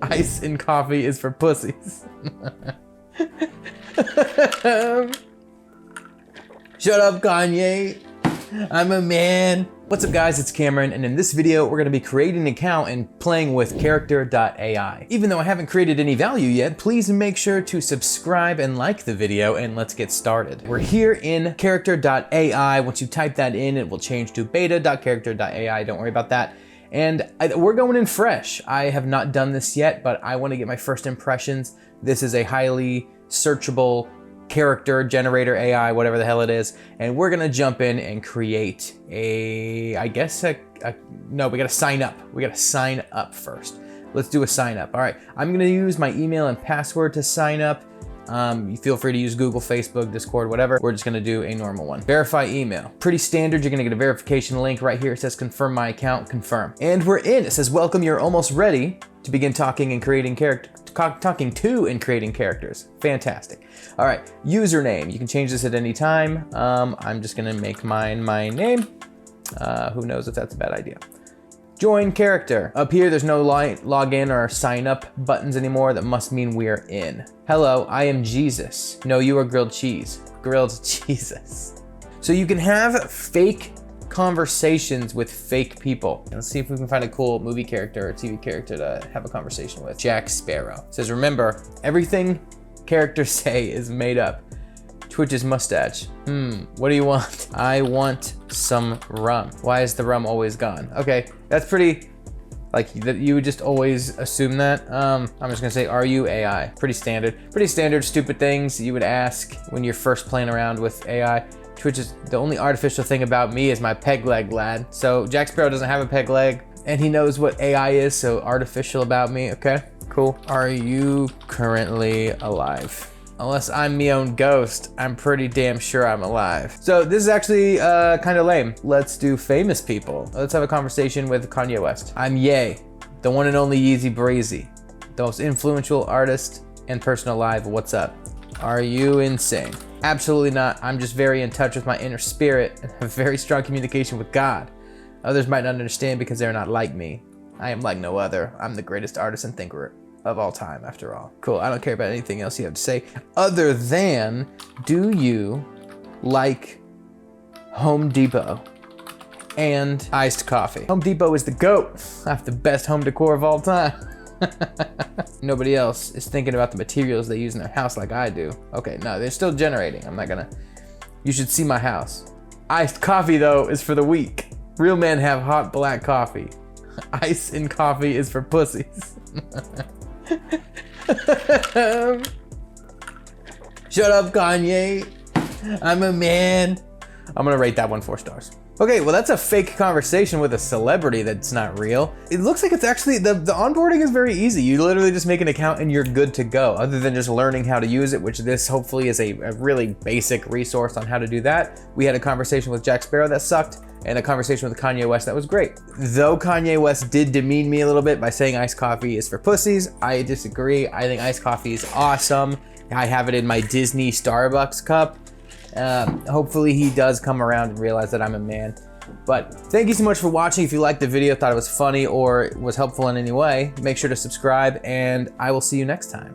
Ice in coffee is for pussies. Shut up, Kanye. I'm a man. What's up, guys? It's Cameron, and in this video, we're gonna be creating an account and playing with Character.ai. Even though I haven't created any value yet, please make sure to subscribe and like the video, and let's get started. We're here in Character.ai. Once you type that in, it will change to beta.character.ai. Don't worry about that. And we're going in fresh. I have not done this yet, but I wanna get my first impressions. This is a highly searchable character generator AI, whatever the hell it is. And we're gonna jump in and create no, we gotta sign up. We gotta sign up first. Let's do a sign up. All right, I'm gonna use my email and password to sign up. You feel free to use Google, Facebook, Discord, whatever. We're just gonna do a normal one. Verify email. Pretty standard. You're gonna get a verification link right here. It says confirm my account, confirm. And we're in. It says welcome, you're almost ready to begin talking and creating characters. Fantastic. All right, username. You can change this at any time. I'm just gonna make mine my name. Who knows if that's a bad idea. Join character. Up here, there's no login or sign up buttons anymore. That must mean we're in. Hello, I am Jesus. No, you are grilled cheese. Grilled Jesus. So you can have fake conversations with fake people. Let's see if we can find a cool movie character or TV character to have a conversation with. Jack Sparrow. It says, remember, everything characters say is made up. Twitch's mustache. What do you want? I want some rum. Why is the rum always gone? Okay, that's pretty, like, you would just always assume that. I'm just gonna say, are you AI? Pretty standard stupid things you would ask when you're first playing around with AI. Twitch is the only artificial thing about me is my peg leg, lad. So Jack Sparrow doesn't have a peg leg and he knows what AI is, so artificial about me, okay? Cool. Are you currently alive? Unless I'm me own ghost, I'm pretty damn sure I'm alive. So this is actually kind of lame. Let's do famous people. Let's have a conversation with Kanye West. I'm Ye, the one and only Yeezy Breezy, the most influential artist and person alive. What's up? Are you insane? Absolutely not. I'm just very in touch with my inner spirit and have very strong communication with God. Others might not understand because they're not like me. I am like no other. I'm the greatest artist and thinker of all time, after all. Cool, I don't care about anything else you have to say, other than, do you like Home Depot and iced coffee? Home Depot is the GOAT. I have the best home decor of all time. Nobody else is thinking about the materials they use in their house like I do. Okay, no, they're still generating. I'm not gonna, you should see my house. Iced coffee, though, is for the weak. Real men have hot black coffee. Ice in coffee is for pussies. Shut up, Kanye. I'm a man. I'm gonna rate that one 4 stars. Okay, well, that's a fake conversation with a celebrity that's not real. It looks like it's actually, the onboarding is very easy. You literally just make an account and you're good to go, other than just learning how to use it, which this hopefully is a really basic resource on how to do that. We had a conversation with Jack Sparrow that sucked, and a conversation with Kanye West that was great. Though Kanye West did demean me a little bit by saying iced coffee is for pussies, I disagree. I think iced coffee is awesome. I have it in my Disney Starbucks cup. Hopefully he does come around and realize that I'm a man. But thank you so much for watching. If you liked the video, thought it was funny or was helpful in any way, make sure to subscribe, and I will see you next time.